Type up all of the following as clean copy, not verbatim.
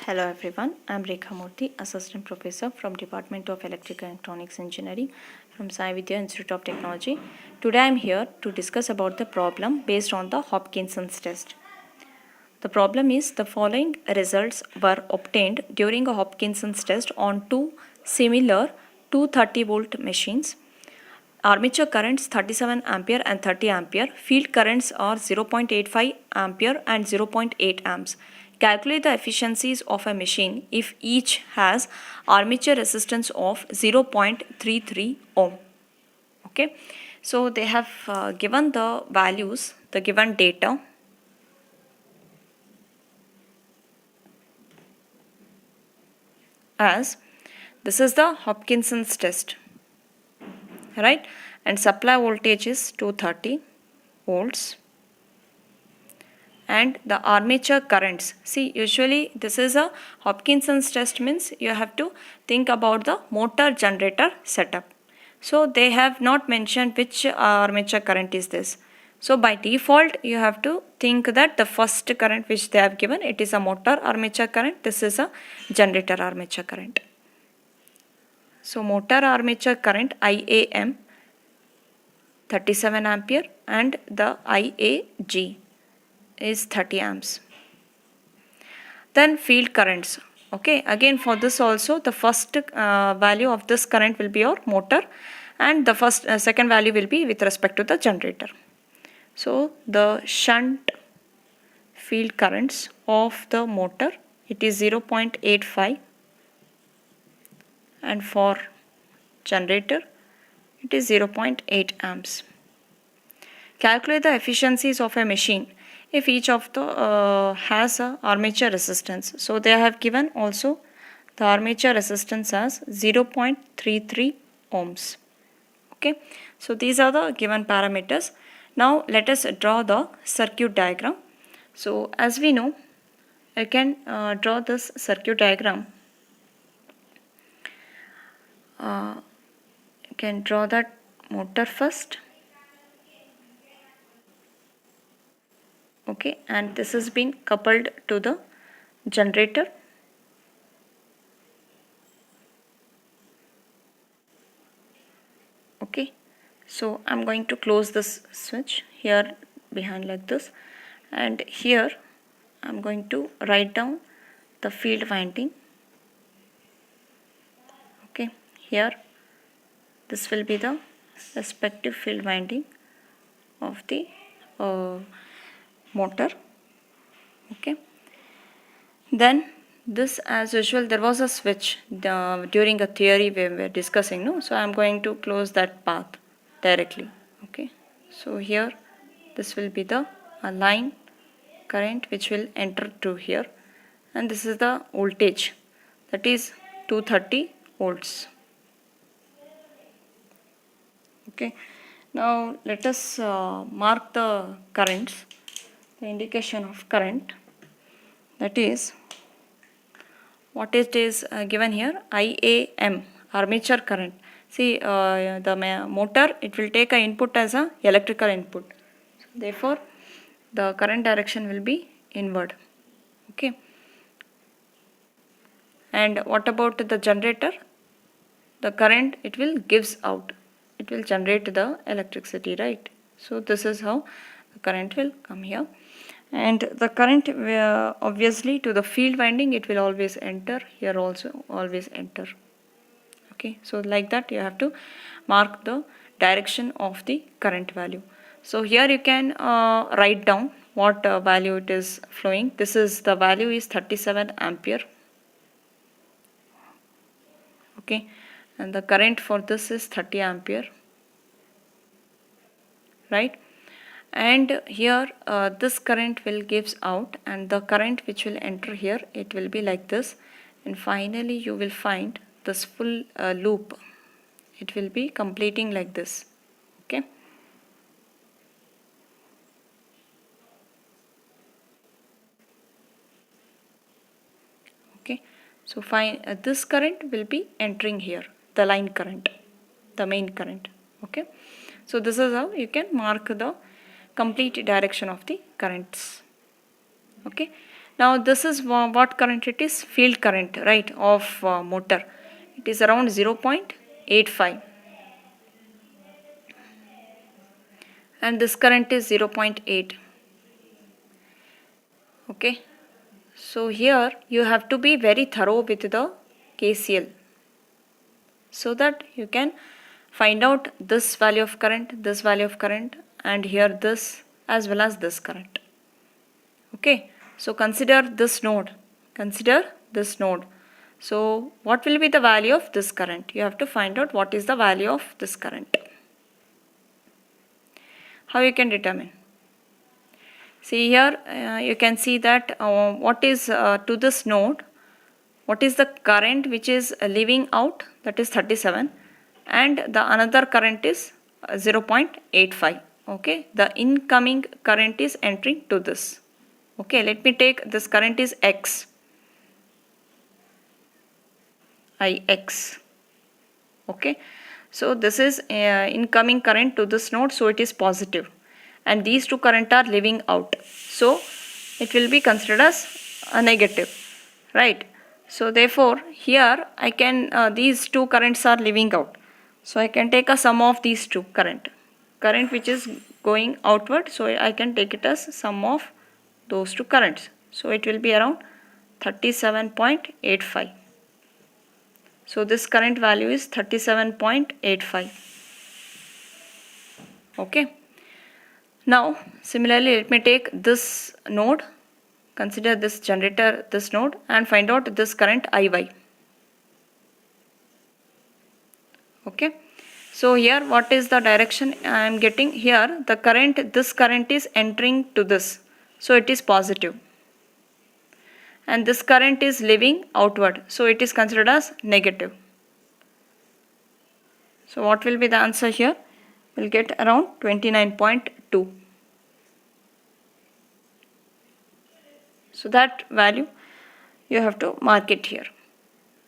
Hello everyone, I am Rekha Murthy, Assistant Professor from Department of Electrical and Electronics Engineering from SAVI Institute of Technology. Today I am here to discuss about the problem based on the Hopkinson's test. The problem is the following results were obtained during a Hopkinson's test on two similar 230 volt machines. Armature currents 37 ampere and 30 ampere. Field currents are 0.85 ampere and 0.8 amps. Calculate the efficiencies of a machine if each has armature resistance of 0.33 ohm. Okay, so they have given the values, the given data. As this is the Hopkinson's test, right? And supply voltage is 230 volts. And the armature currents, see, usually this is a Hopkinson's test, means you have to think about the motor generator setup. So they have not mentioned which armature current is this. So by default you have to think that the first current which they have given, it is a motor armature current, this is a generator armature current. So motor armature current IAM 37 ampere and the IAG is 30 amps. Then field currents. Okay, again for this also the first value of this current will be your motor, and the second value will be with respect to the generator. So the shunt field currents of the motor, it is 0.85, and for generator it is 0.8 amps. Calculate the efficiencies of a machine if each of the has a armature resistance. So they have given also the armature resistance as 0.33 ohms. Okay, so these are the given parameters. Now let us draw the circuit diagram. So as we know, I can draw this circuit diagram. I can draw that motor first. Okay, and this has been coupled to the generator. Okay, so I'm going to close this switch here behind like this, and here I'm going to write down the field winding. Okay, here this will be the respective field winding of the motor. Okay, then this, as usual, there was a switch during a theory we were discussing, no? So I am going to close that path directly. Okay, so here this will be the line current which will enter to here, and this is the voltage, that is 230 volts. Okay, now let us mark the currents, the indication of current, that is what it is given here, IAM, armature current. See, the motor, it will take a input as a electrical input. So therefore, the current direction will be inward. Okay. And what about the generator? The current, it will gives out. It will generate the electricity, right? So this is how the current will come here. And the current obviously to the field winding, it will always enter here, also always enter. Okay, so like that you have to mark the direction of the current value. So here you can write down what value it is flowing. This is the value is 37 ampere. Okay, and the current for this is 30 ampere, right? And here this current will gives out, and the current which will enter here, it will be like this, and finally you will find this full loop, it will be completing like this. Okay, okay, so fine, this current will be entering here, the line current, the main current. Okay, so this is how you can mark the complete direction of the currents. Okay, Now this is what current it is? Field current, right, of motor. It is around 0.85 and this current is 0.8. Okay, so here you have to be very thorough with the KCL so that you can find out this value of current, this value of current, and here this as well as this current. Okay, so consider this node. So what will be the value of this current? You have to find out what is the value of this current. How you can determine? See here, you can see that what is to this node, what is the current which is leaving out, that is 37, and the another current is 0.85. Okay, the incoming current is entering to this. Okay, let me take this current is X, Ix. Okay, so this is incoming current to this node, so it is positive, and these two current are leaving out, so it will be considered as a negative, right? So therefore here I can these two currents are leaving out, so I can take a sum of these two current which is going outward, so I can take it as sum of those two currents, so it will be around 37.85. So this current value is 37.85. Okay. Now similarly let me take this node, consider this generator, this node, and find out this current Iy. Okay. So here what is the direction I am getting? Here the current, this current is entering to this, so it is positive, and this current is leaving outward, so it is considered as negative. So what will be the answer here? We'll get around 29.2. So that value you have to mark it here.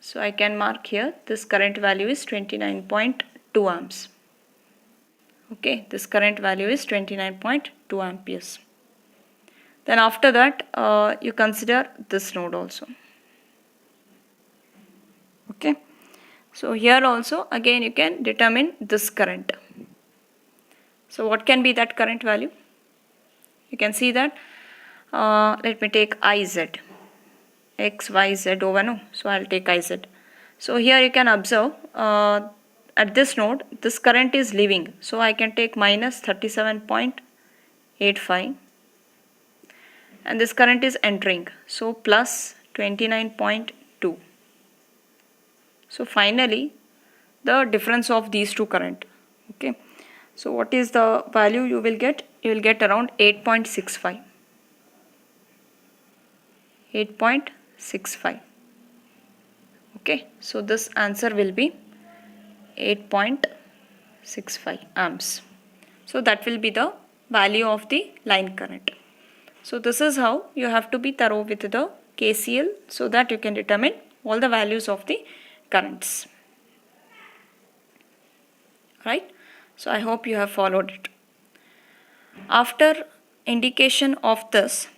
So I can mark here this current value is 29.2 amps. Okay, this current value is 29.2 amperes. Then after that you consider this node also. Okay, so here also again you can determine this current. So what can be that current value? You can see that let me take Iz, X, Y, Z over no. So I'll take Iz. So here you can observe at this node this current is leaving, so I can take minus 37.85, and this current is entering, so plus 29.2. So finally the difference of these two current. Okay, so what is the value you will get? You will get around 8.65. 8.65. Okay, so this answer will be 8.65 amps. So that will be the value of the line current. So this is how you have to be thorough with the KCL so that you can determine all the values of the currents. Right? So I hope you have followed it. After indication of this,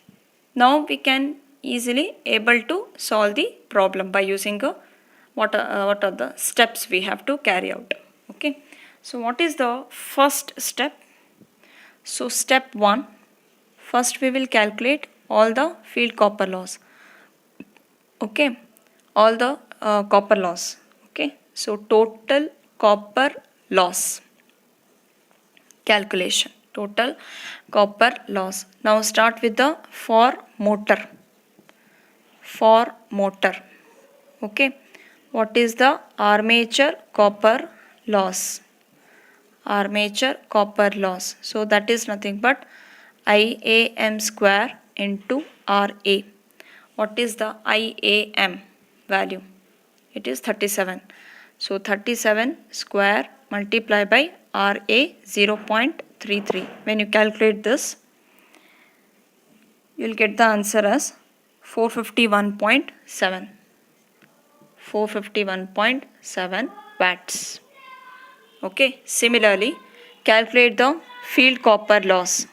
now we can easily able to solve the problem by using what are the steps we have to carry out. Okay, so what is the first step? So step 1, first we will calculate all the field copper loss. Okay, all the copper loss. Okay, so total copper loss calculation, total copper loss. Now start with the for motor. Okay, what is the armature copper loss? Armature copper loss, so that is nothing but IAM square into RA. What is the IAM value? It is 37. So 37 square multiplied by RA 0.33. When you calculate this, you will get the answer as 451.7. 451.7 watts. Okay, similarly calculate the field copper loss.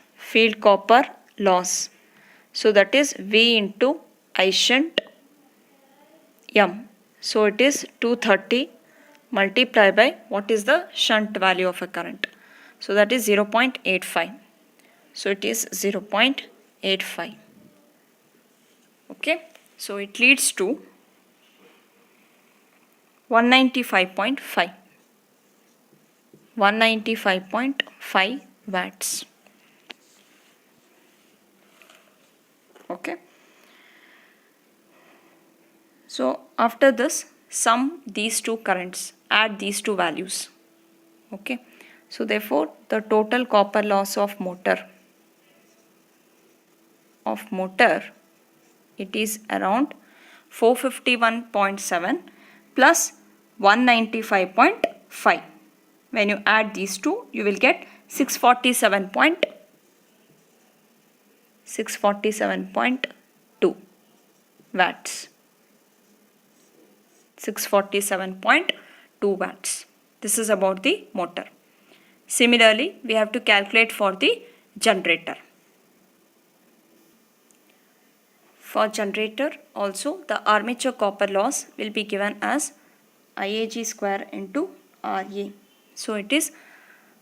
So that is V into I shunt M. So it is 230 multiplied by what is the shunt value of a current. So that is 0.85. So it is 0.85. Okay. So it leads to 195.5. 195.5 watts. Okay. So after this, sum these two currents, add these two values. Okay. So therefore, the total copper loss of motor it is around 451.7 plus 195.5. When you add these two, you will get 647.2 watts. 647.2 watts. This is about the motor. Similarly, we have to calculate for the generator. For generator also, the armature copper loss will be given as IAG square into RA. So it is,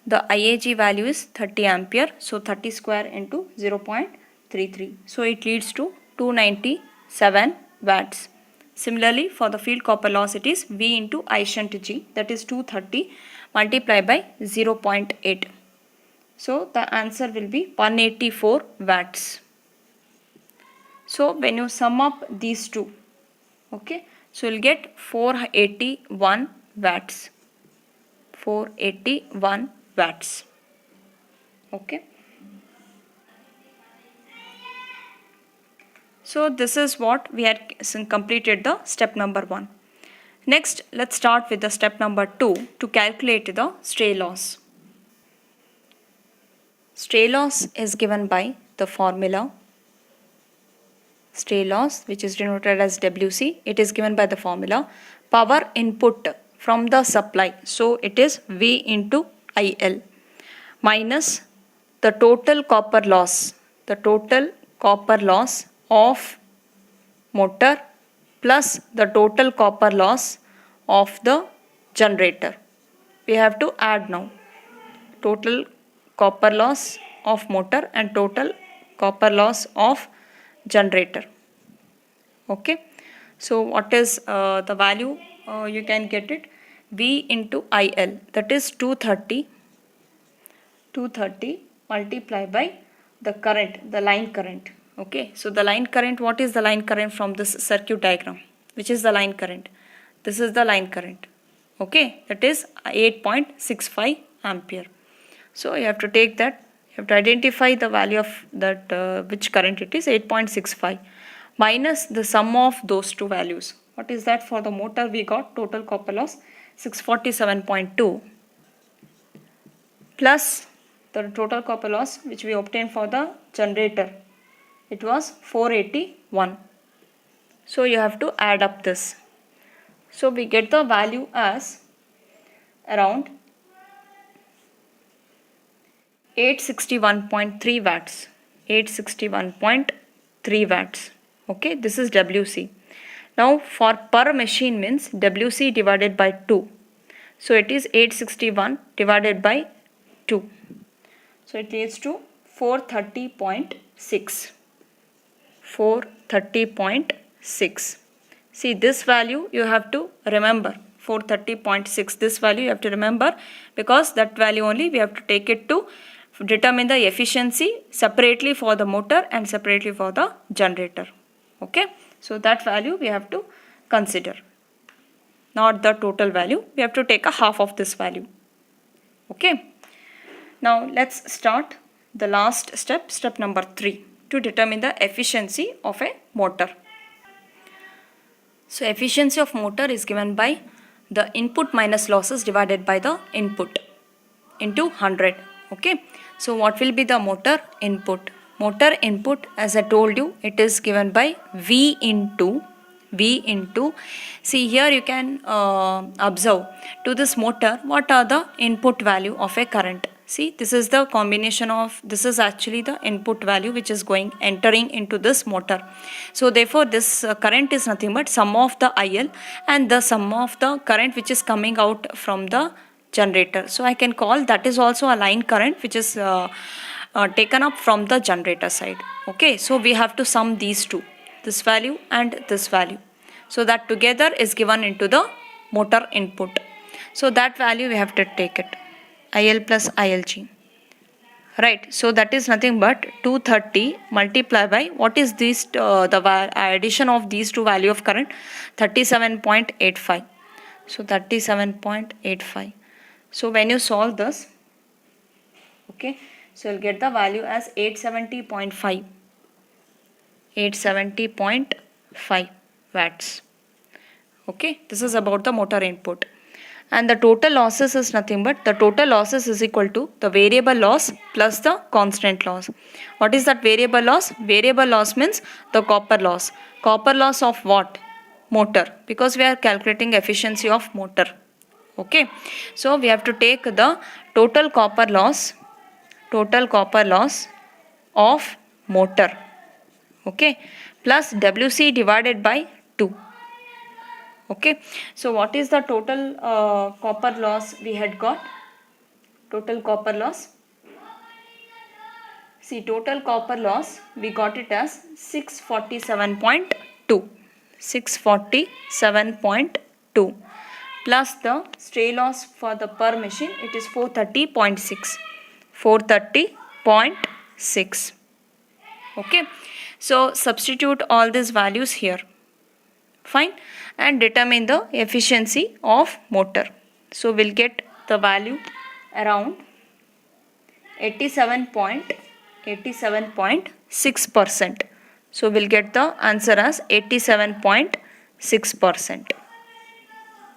the IAG value is 30 ampere. So 30 square into 0.33. So it leads to 297 watts. Similarly, for the field copper loss, it is V into I shunt G, that is 230 multiplied by 0.8. So the answer will be 184 watts. So when you sum up these two, okay, so you'll get 481 watts. 481 watts. Okay. So this is what we had completed the step number 1. Next, let's start with the step number 2 to calculate the stray loss. Stray loss is given by the formula. Stray loss, which is denoted as WC, it is given by the formula power input from the supply. So it is V into IL minus the total copper loss. The total copper loss of motor plus the total copper loss of the generator. We have to add now total copper loss of motor and total copper loss of generator. Okay. So what is the value? You can get it V into IL, that is 230 multiplied by the current, the line current. Okay, so the line current, what is the line current from this circuit diagram? Which is the line current? This is the line current. Okay, that is 8.65 ampere. So you have to take that, you have to identify the value of that which current it is, 8.65 minus the sum of those two values. What is that? For the motor we got total copper loss 647.2 plus the total copper loss which we obtained for the generator, it was 481. So you have to add up this. So we get the value as around 861.3 watts. 861.3 watts. Okay, this is WC. Now for per machine means WC divided by 2. So it is 861 divided by 2. So it leads to 430.6. 430.6. See, this value you have to remember. 430.6. This value you have to remember, because that value only we have to take it to determine the efficiency separately for the motor and separately for the generator. Okay. So that value we have to consider. Not the total value. We have to take a half of this value. Okay. Now let's start the last step, step number 3, to determine the efficiency of a motor. So efficiency of motor is given by the input minus losses divided by the input into 100. Okay. So what will be the motor input? Motor input, as I told you, it is given by V into, see here you can observe to this motor what are the input value of a current. See, this is the combination of, this is actually the input value which is entering into this motor. So therefore this current is nothing but sum of the IL and the sum of the current which is coming out from the generator. So I can call that is also a line current which is taken up from the generator side. Okay, so we have to sum these two, this value and this value. So that together is given into the motor input. So that value we have to take it. IL plus ILG, right? So that is nothing but 230 multiplied by what is this, the addition of these two value of current, 37.85. So 37.85. So when you solve this, okay, so you'll get the value as 870.5. 870.5 watts. Okay, this is about the motor input. And the total losses is nothing but, the total losses is equal to the variable loss plus the constant loss. What is that variable loss? Variable loss means the copper loss. Copper loss of what? Motor, because we are calculating efficiency of motor. Okay, so we have to take the total copper loss of motor, okay, plus WC divided by 2. Okay, so what is the total copper loss we had got? Total copper loss. See, total copper loss we got it as 647.2. 647.2 plus the stray loss for the per machine, it is 430.6. 430.6. Okay, so substitute all these values here. Fine, and determine the efficiency of motor. So we'll get the value around 87.6%. So we'll get the answer as 87.6%.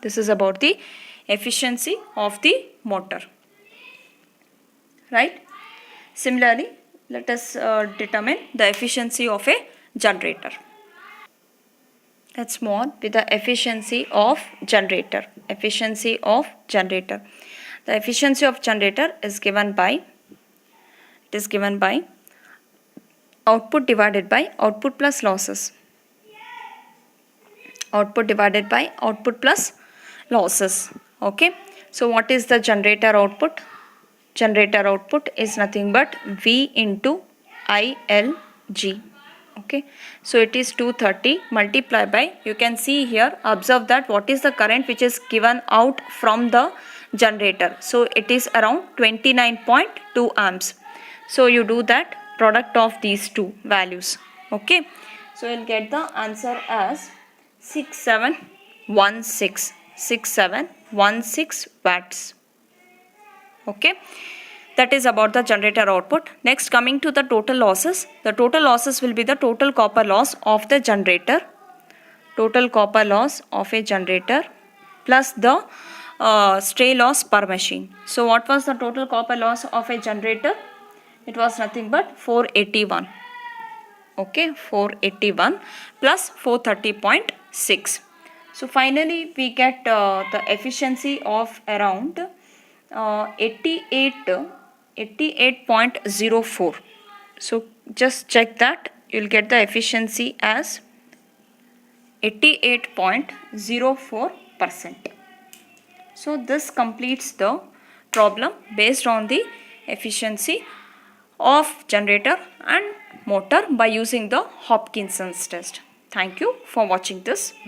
This is about the efficiency of the motor, right? Similarly, let us determine the efficiency of a generator. Let's move on with the efficiency of generator. Efficiency of generator. The efficiency of generator is given by, output divided by output plus losses. Output divided by output plus losses. Okay. So what is the generator output? Generator output is nothing but V into ILG. Okay, so it is 230 multiplied by, you can see here, observe that what is the current which is given out from the generator. So it is around 29.2 amps. So you do that product of these two values. Okay, so you'll get the answer as 6716 watts. Okay, that is about the generator output. Next, coming to the total losses. The total losses will be the total copper loss of the generator. Total copper loss of a generator plus the stray loss per machine. So what was the total copper loss of a generator? It was nothing but 481. Okay, 481 plus 430.6. So finally we get the efficiency of around 88.04. So just check that, you'll get the efficiency as 88.04%. So this completes the problem based on the efficiency of generator and motor by using the Hopkinson's test. Thank you for watching this video.